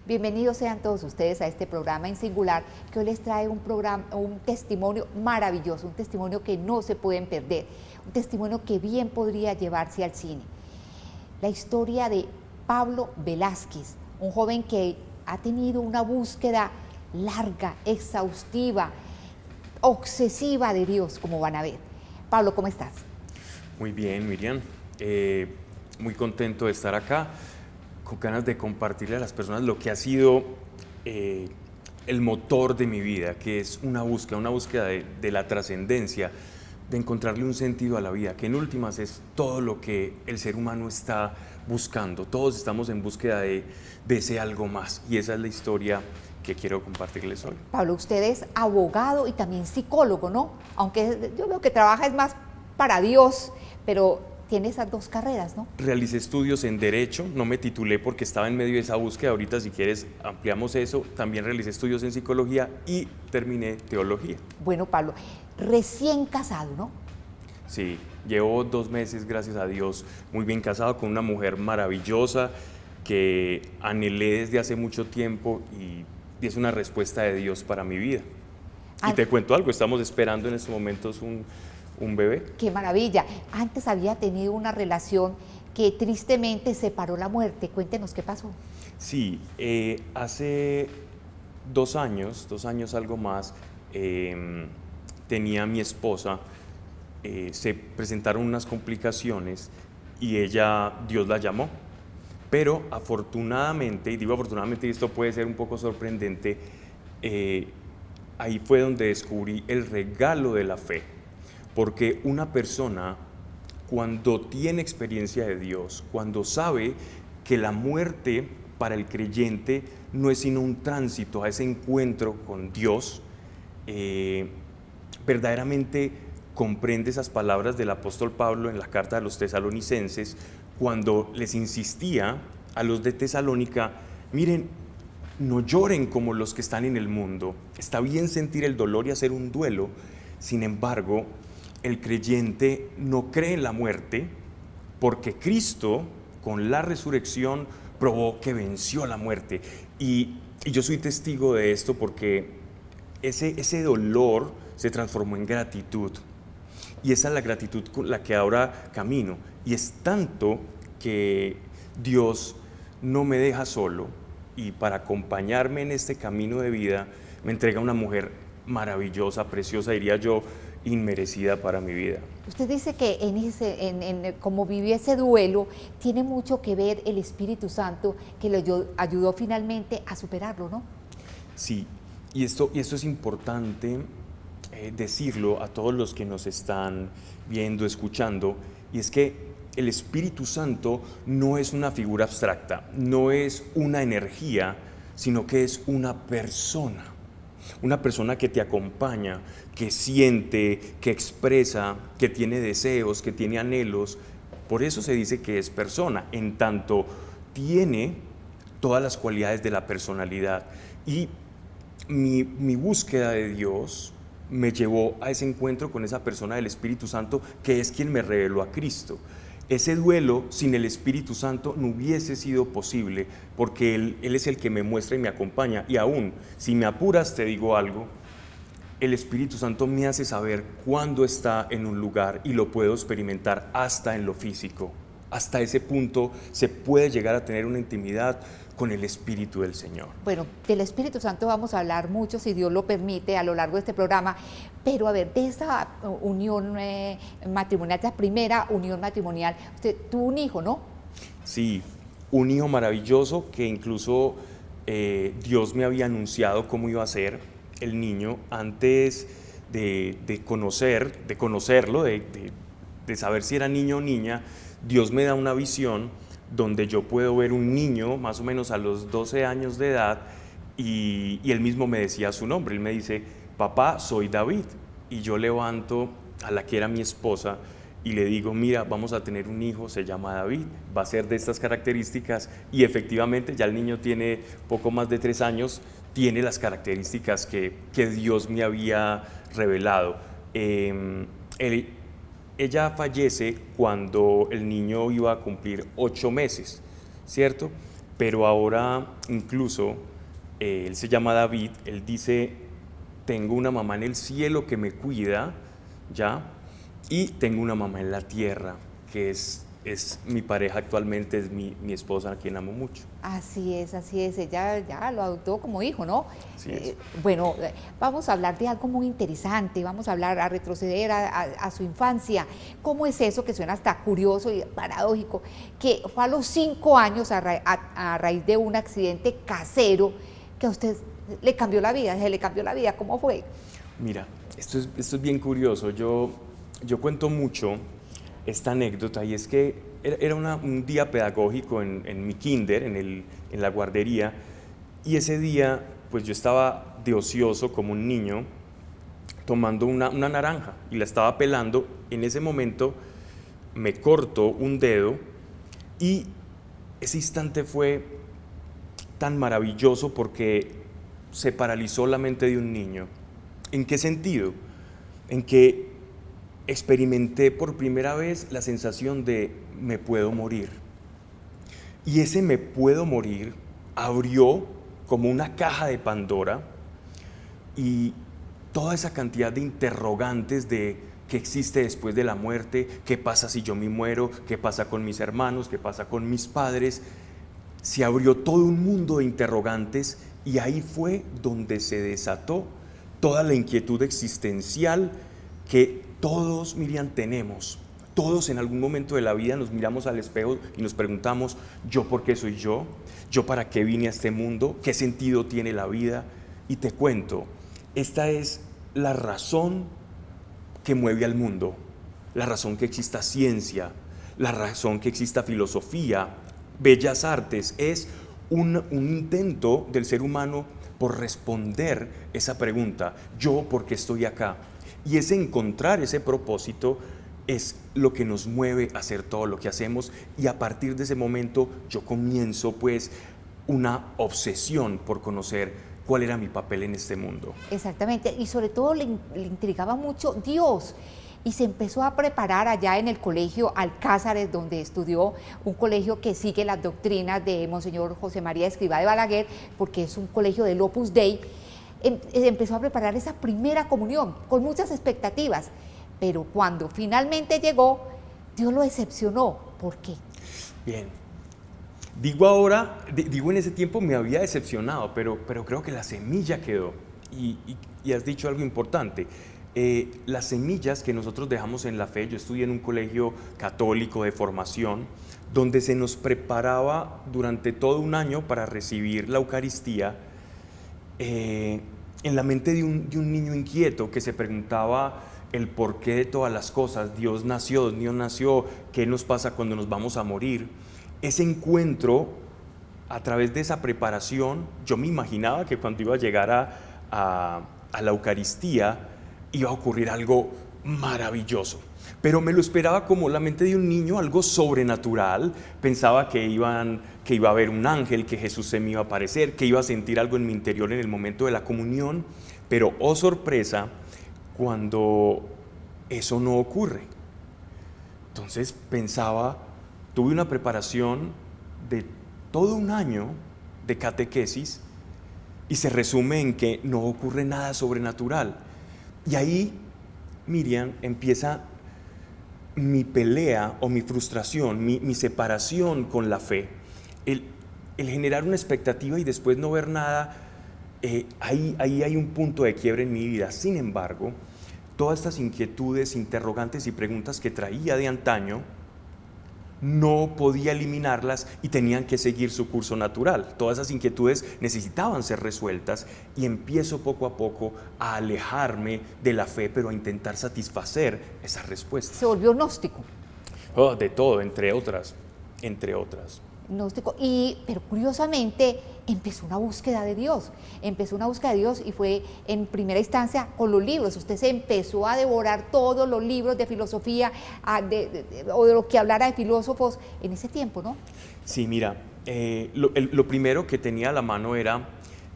Bienvenidos sean todos ustedes a este programa en singular que hoy les trae un testimonio maravilloso, un testimonio que no se pueden perder, un testimonio que bien podría llevarse al cine. La historia de Pablo Velázquez, un joven que ha tenido una búsqueda larga, exhaustiva, obsesiva de Dios, como van a ver. Pablo, ¿cómo estás? Muy bien, Miriam. Muy contento de estar acá, con ganas de compartirle a las personas lo que ha sido el motor de mi vida, que es una búsqueda de la trascendencia, de encontrarle un sentido a la vida, que en últimas es todo lo que el ser humano está buscando. Todos estamos en búsqueda de ese algo más, y esa es la historia que quiero compartirles hoy. Pablo, usted es abogado y también psicólogo, ¿no? Aunque yo veo que trabaja es más para Dios, pero tiene esas dos carreras, ¿no? Realicé estudios en Derecho, no me titulé porque estaba en medio de esa búsqueda, ahorita si quieres ampliamos eso. También realicé estudios en Psicología y terminé Teología. Bueno, Pablo, recién casado, ¿no? Sí, llevo 2 meses, gracias a Dios, muy bien casado con una mujer maravillosa que anhelé desde hace mucho tiempo y es una respuesta de Dios para mi vida. Y te cuento algo, estamos esperando en estos momentos un bebé. ¡Qué maravilla! Antes había tenido una relación que tristemente separó la muerte. Cuéntenos qué pasó. Sí, hace 2 años, 2 años algo más, tenía a mi esposa, se presentaron unas complicaciones y Dios la llamó. Pero afortunadamente, y digo afortunadamente, y esto puede ser un poco sorprendente, ahí fue donde descubrí el regalo de la fe. Porque una persona, cuando tiene experiencia de Dios, cuando sabe que la muerte para el creyente no es sino un tránsito a ese encuentro con Dios, verdaderamente comprende esas palabras del apóstol Pablo en la carta a los tesalonicenses, cuando les insistía a los de Tesalónica: miren, no lloren como los que están en el mundo. Está bien sentir el dolor y hacer un duelo, sin embargo, el creyente no cree en la muerte porque Cristo, con la resurrección, probó que venció la muerte. Y yo soy testigo de esto porque ese dolor se transformó en gratitud. Y esa es la gratitud con la que ahora camino. Y es tanto que Dios no me deja solo, y para acompañarme en este camino de vida me entrega una mujer maravillosa, preciosa, diría yo, inmerecida para mi vida. Usted dice que como vivió ese duelo, tiene mucho que ver el Espíritu Santo que le ayudó finalmente a superarlo, ¿no? Sí, y esto es importante decirlo a todos los que nos están viendo, escuchando, y es que el Espíritu Santo no es una figura abstracta, no es una energía, sino que es una persona que te acompaña, que siente, que expresa, que tiene deseos, que tiene anhelos. Por eso se dice que es persona, en tanto tiene todas las cualidades de la personalidad. Y mi búsqueda de Dios me llevó a ese encuentro con esa persona del Espíritu Santo, que es quien me reveló a Cristo. Ese duelo sin el Espíritu Santo no hubiese sido posible, porque Él es el que me muestra y me acompaña. Y aún, si me apuras, te digo algo, el Espíritu Santo me hace saber cuándo está en un lugar y lo puedo experimentar hasta en lo físico. Hasta ese punto se puede llegar a tener una intimidad con el Espíritu del Señor. Bueno, del Espíritu Santo vamos a hablar mucho, si Dios lo permite, a lo largo de este programa, pero a ver, de esa unión matrimonial, esa primera unión matrimonial, usted tuvo un hijo, ¿no? Sí, un hijo maravilloso que incluso Dios me había anunciado cómo iba a ser el niño antes de conocerlo, de saber si era niño o niña. Dios me da una visión donde yo puedo ver un niño más o menos a los 12 años de edad y él mismo me decía su nombre. Él me dice: papá, soy David. Y yo levanto a la que era mi esposa y le digo: mira, vamos a tener un hijo, se llama David, va a ser de estas características. Y efectivamente ya el niño tiene poco más de 3 años, tiene las características que Dios me había revelado. Ella fallece cuando el niño iba a cumplir 8 meses, ¿cierto? pero ahora incluso, él se llama David, él dice, tengo una mamá en el cielo que me cuida, ¿ya? Y tengo una mamá en la tierra, que es mi pareja actualmente, es mi esposa, a quien amo mucho. Así es, ella ya lo adoptó como hijo, ¿no? Así es. Bueno, vamos a hablar de algo muy interesante, vamos a hablar, a retroceder a su infancia. ¿Cómo es eso que suena hasta curioso y paradójico? Que fue a los 5 años a raíz de un accidente casero que a usted le cambió la vida, se le cambió la vida, ¿cómo fue? Mira, esto es bien curioso. Yo cuento mucho esta anécdota, y es que era un día pedagógico en mi kinder, en la guardería, y ese día pues yo estaba de ocioso como un niño tomando una naranja y la estaba pelando. En ese momento me corto un dedo y ese instante fue tan maravilloso porque se paralizó la mente de un niño. ¿En qué sentido? En que experimenté por primera vez la sensación de me puedo morir. Y ese me puedo morir abrió como una caja de Pandora, y toda esa cantidad de interrogantes de qué existe después de la muerte, qué pasa si yo me muero, qué pasa con mis hermanos, qué pasa con mis padres. Se abrió todo un mundo de interrogantes, y ahí fue donde se desató toda la inquietud existencial que todos, Miriam, tenemos. Todos en algún momento de la vida nos miramos al espejo y nos preguntamos, ¿yo por qué soy yo? ¿Yo para qué vine a este mundo? ¿Qué sentido tiene la vida? Y te cuento, esta es la razón que mueve al mundo, la razón que exista ciencia, la razón que exista filosofía, bellas artes. Es un intento del ser humano por responder esa pregunta, ¿yo por qué estoy acá? Y ese encontrar ese propósito es lo que nos mueve a hacer todo lo que hacemos, y a partir de ese momento yo comienzo pues una obsesión por conocer cuál era mi papel en este mundo. Exactamente, y sobre todo le intrigaba mucho Dios, y se empezó a preparar allá en el colegio Alcázares, donde estudió, un colegio que sigue las doctrinas de Monseñor José María Escrivá de Balaguer, porque es un colegio del Opus Dei. Empezó a preparar esa primera comunión con muchas expectativas, pero cuando finalmente llegó, Dios lo decepcionó. ¿Por qué? Bien, digo ahora, digo en ese tiempo me había decepcionado, pero creo que la semilla quedó, y has dicho algo importante. Las semillas que nosotros dejamos en la fe. Yo estudié en un colegio católico de formación, donde se nos preparaba durante todo un año para recibir la Eucaristía, en la mente de un niño inquieto que se preguntaba el porqué de todas las cosas. Dios nació, ¿qué nos pasa cuando nos vamos a morir? Ese encuentro, a través de esa preparación, yo me imaginaba que cuando iba a llegar a la Eucaristía iba a ocurrir algo maravilloso, pero me lo esperaba como la mente de un niño, algo sobrenatural. Pensaba que iba a haber un ángel, que Jesús se me iba a aparecer, que iba a sentir algo en mi interior en el momento de la comunión, pero oh sorpresa, cuando eso no ocurre. Entonces tuve una preparación de todo un año de catequesis, y se resume en que no ocurre nada sobrenatural. Y ahí, Miriam, empieza mi pelea o mi frustración, mi separación con la fe, el generar una expectativa y después no ver nada. Ahí hay un punto de quiebre en mi vida. Sin embargo, todas estas inquietudes, interrogantes y preguntas que traía de antaño, no podía eliminarlas y tenían que seguir su curso natural. Todas esas inquietudes necesitaban ser resueltas, y empiezo poco a poco a alejarme de la fe, pero a intentar satisfacer esas respuestas. Se volvió gnóstico. Oh, de todo, entre otras. Gnóstico, pero curiosamente empezó una búsqueda de Dios, y fue en primera instancia con los libros. Usted se empezó a devorar todos los libros de filosofía o de lo que hablara de filósofos en ese tiempo, ¿no? Sí, mira, lo primero que tenía a la mano era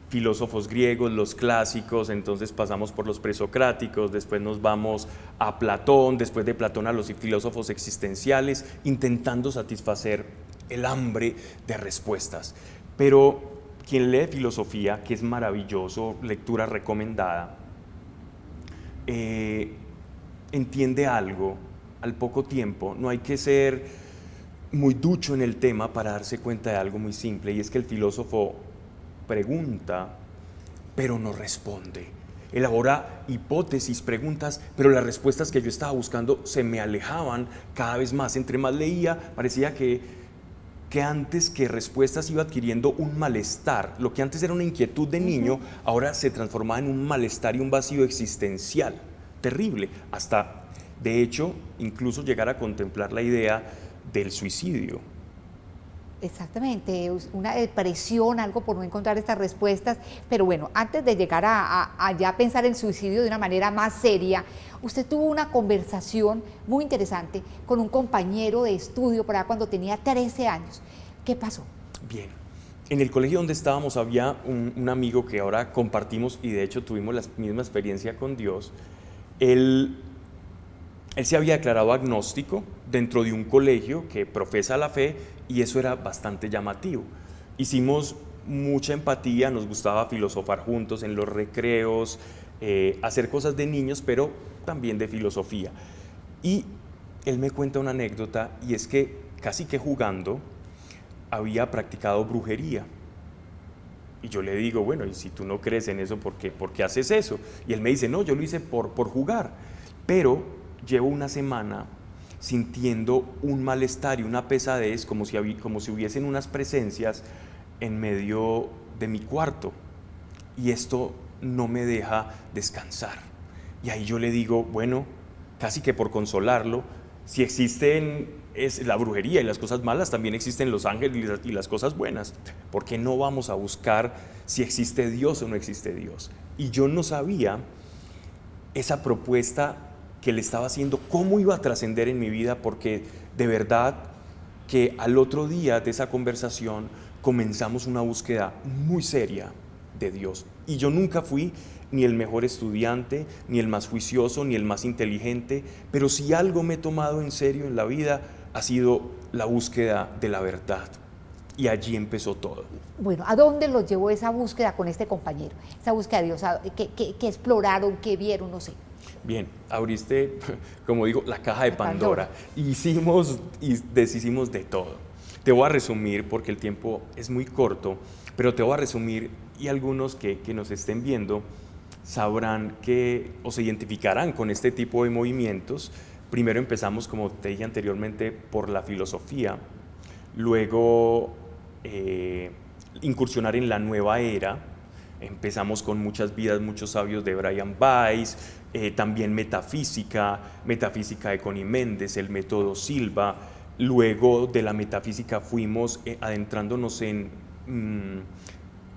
filósofos griegos, los clásicos. Entonces pasamos por los presocráticos, después nos vamos a Platón, después de Platón a los filósofos existenciales, intentando satisfacer el hambre de respuestas. Pero quien lee filosofía, que es maravilloso, lectura recomendada, entiende algo al poco tiempo. No hay que ser muy ducho en el tema para darse cuenta de algo muy simple, y es que el filósofo pregunta, pero no responde. Elabora hipótesis, preguntas, pero las respuestas que yo estaba buscando se me alejaban cada vez más. Entre más leía, parecía que antes que respuestas iba adquiriendo un malestar. Lo que antes era una inquietud de niño, ahora se transformaba en un malestar y un vacío existencial terrible, hasta, de hecho, incluso llegar a contemplar la idea del suicidio. Exactamente, una depresión, algo por no encontrar estas respuestas. Pero bueno, antes de llegar a ya pensar en suicidio de una manera más seria, usted tuvo una conversación muy interesante con un compañero de estudio por allá cuando tenía 13 años. ¿Qué pasó? Bien, en el colegio donde estábamos había un amigo que ahora compartimos, y de hecho tuvimos la misma experiencia con Dios. Él se había declarado agnóstico dentro de un colegio que profesa la fe, y eso era bastante llamativo. Hicimos mucha empatía, nos gustaba filosofar juntos en los recreos, hacer cosas de niños, pero también de filosofía. Y él me cuenta una anécdota, y es que casi que jugando había practicado brujería. Y yo le digo, bueno, y si tú no crees en eso, ¿por qué haces eso? Y él me dice, no, yo lo hice por jugar, pero llevo una semana sintiendo un malestar y una pesadez, como si hubiesen unas presencias en medio de mi cuarto, y esto no me deja descansar. Y ahí yo le digo, bueno, casi que por consolarlo, si existen la brujería y las cosas malas, también existen los ángeles y las cosas buenas. ¿Por qué no vamos a buscar si existe Dios o no existe Dios? Y yo no sabía esa propuesta que le estaba haciendo, cómo iba a trascender en mi vida, porque de verdad que al otro día de esa conversación comenzamos una búsqueda muy seria de Dios. Y yo nunca fui ni el mejor estudiante, ni el más juicioso, ni el más inteligente, pero si algo me he tomado en serio en la vida ha sido la búsqueda de la verdad. Y allí empezó todo. Bueno, ¿a dónde los llevó esa búsqueda con este compañero? Esa búsqueda de Dios, ¿qué exploraron, qué vieron, no sé? Bien, abriste, como digo, la caja de Pandora. Hicimos y deshicimos de todo. Te voy a resumir, porque el tiempo es muy corto, pero te voy a resumir, y algunos que nos estén viendo sabrán o se identificarán con este tipo de movimientos. Primero empezamos, como te dije anteriormente, por la filosofía, luego incursionar en la nueva era. Empezamos con Muchas vidas, muchos sabios de Brian Weiss, también metafísica de Connie Méndez, el método Silva. Luego de la metafísica fuimos adentrándonos en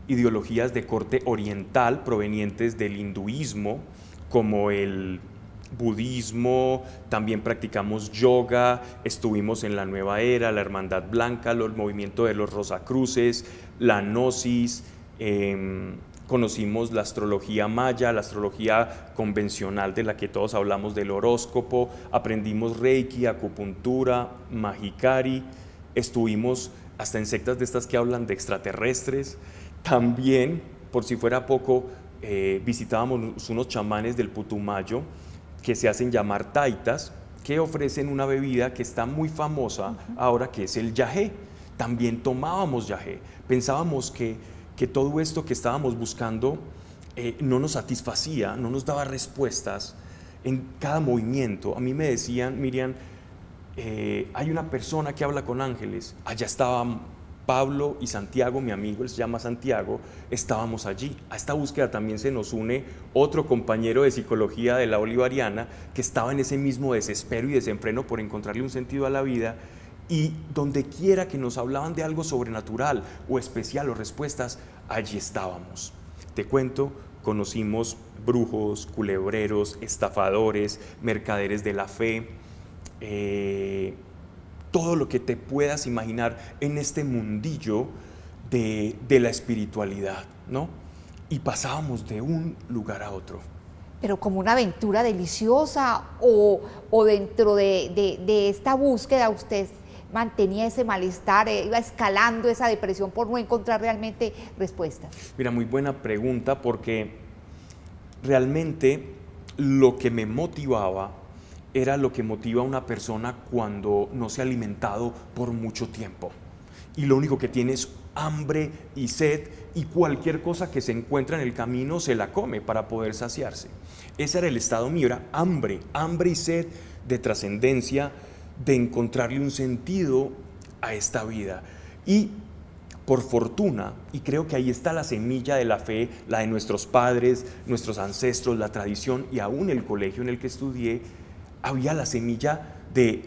ideologías de corte oriental provenientes del hinduismo, como el budismo. También practicamos yoga, estuvimos en la nueva era, la Hermandad Blanca, el movimiento de los Rosacruces, la Gnosis. Conocimos la astrología maya, la astrología convencional de la que todos hablamos, del horóscopo. Aprendimos Reiki, acupuntura, Mahikari. Estuvimos hasta en sectas de estas que hablan de extraterrestres. También, por si fuera poco, visitábamos unos chamanes del Putumayo que se hacen llamar taitas, que ofrecen una bebida que está muy famosa ahora, que es el yagé. También tomábamos yagé. Pensábamos que todo esto que estábamos buscando no nos satisfacía, no nos daba respuestas en cada movimiento. A mí me decían, Miriam, hay una persona que habla con ángeles. Allá estaban Pablo y Santiago, mi amigo, él se llama Santiago, estábamos allí. A esta búsqueda también se nos une otro compañero de psicología de la Bolivariana, que estaba en ese mismo desespero y desenfreno por encontrarle un sentido a la vida. Y donde quiera que nos hablaban de algo sobrenatural o especial o respuestas, allí estábamos. Te cuento, conocimos brujos, culebreros, estafadores, mercaderes de la fe, todo lo que te puedas imaginar en este mundillo de la espiritualidad, ¿no? Y pasábamos de un lugar a otro. Pero como una aventura deliciosa, o dentro de esta búsqueda usted mantenía ese malestar, iba escalando esa depresión por no encontrar realmente respuestas? Mira, muy buena pregunta, porque realmente lo que me motivaba era lo que motiva a una persona cuando no se ha alimentado por mucho tiempo y lo único que tiene es hambre y sed, y cualquier cosa que se encuentra en el camino se la come para poder saciarse. Ese era el estado mío, era hambre y sed de trascendencia, de encontrarle un sentido a esta vida. Y por fortuna, y creo que ahí está la semilla de la fe, la de nuestros padres, nuestros ancestros, la tradición, y aún el colegio en el que estudié, había la semilla de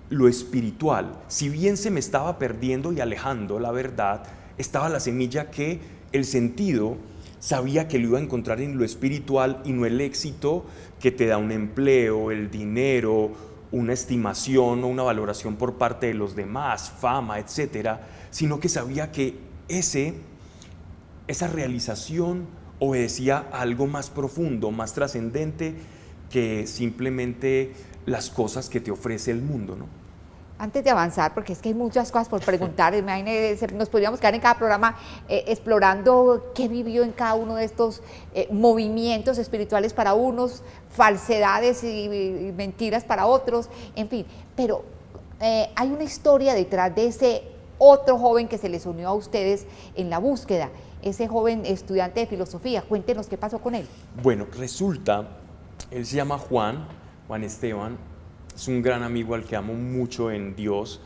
lo espiritual. Si bien se me estaba perdiendo y alejando la verdad, estaba la semilla que el sentido sabía que lo iba a encontrar en lo espiritual y no el éxito que te da un empleo, el dinero, una estimación o una valoración por parte de los demás, fama, etcétera, sino que sabía que esa realización obedecía a algo más profundo, más trascendente que simplemente las cosas que te ofrece el mundo, ¿no? Antes de avanzar, porque es que hay muchas cosas por preguntar, imagínense, nos podríamos quedar en cada programa explorando qué vivió en cada uno de estos movimientos espirituales para unos, falsedades y mentiras para otros, en fin. Pero hay una historia detrás de ese otro joven que se les unió a ustedes en la búsqueda, ese joven estudiante de filosofía. Cuéntenos qué pasó con él. Bueno, resulta, él se llama Juan Esteban. Es un gran amigo al que amo mucho en Dios,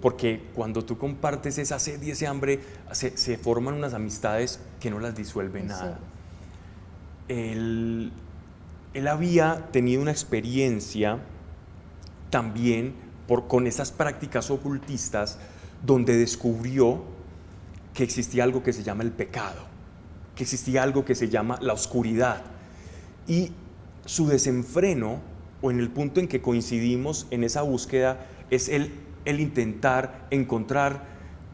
porque cuando tú compartes esa sed y ese hambre, se forman unas amistades que no las disuelve nada. Él había tenido una experiencia también con esas prácticas ocultistas, donde descubrió que existía algo que se llama el pecado, que existía algo que se llama la oscuridad, y su desenfreno, o en el punto en que coincidimos en esa búsqueda, es el intentar encontrar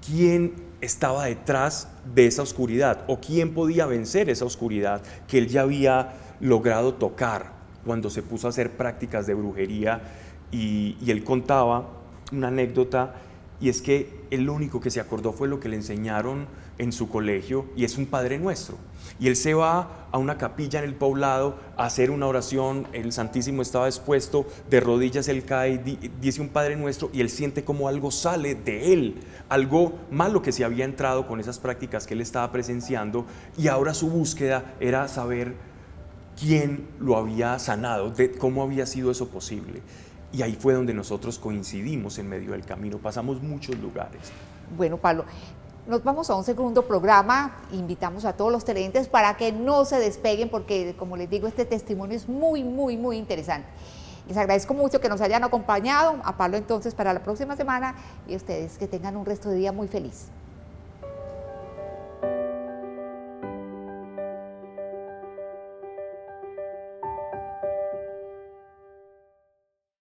quién estaba detrás de esa oscuridad, o quién podía vencer esa oscuridad que él ya había logrado tocar cuando se puso a hacer prácticas de brujería. Y él contaba una anécdota, y es que él lo único que se acordó fue lo que le enseñaron en su colegio, y es un Padre Nuestro. Y él se va a una capilla en el poblado a hacer una oración, el Santísimo estaba expuesto, de rodillas él cae, dice un Padre Nuestro, y él siente como algo sale de él, algo malo que se había entrado con esas prácticas que él estaba presenciando, y ahora su búsqueda era saber quién lo había sanado, cómo había sido eso posible. Y ahí fue donde nosotros coincidimos en medio del camino, pasamos muchos lugares. Bueno, Pablo, nos vamos a un segundo programa, invitamos a todos los televidentes para que no se despeguen, porque como les digo, este testimonio es muy, muy, muy interesante. Les agradezco mucho que nos hayan acompañado, a Pablo entonces para la próxima semana, y ustedes que tengan un resto de día muy feliz.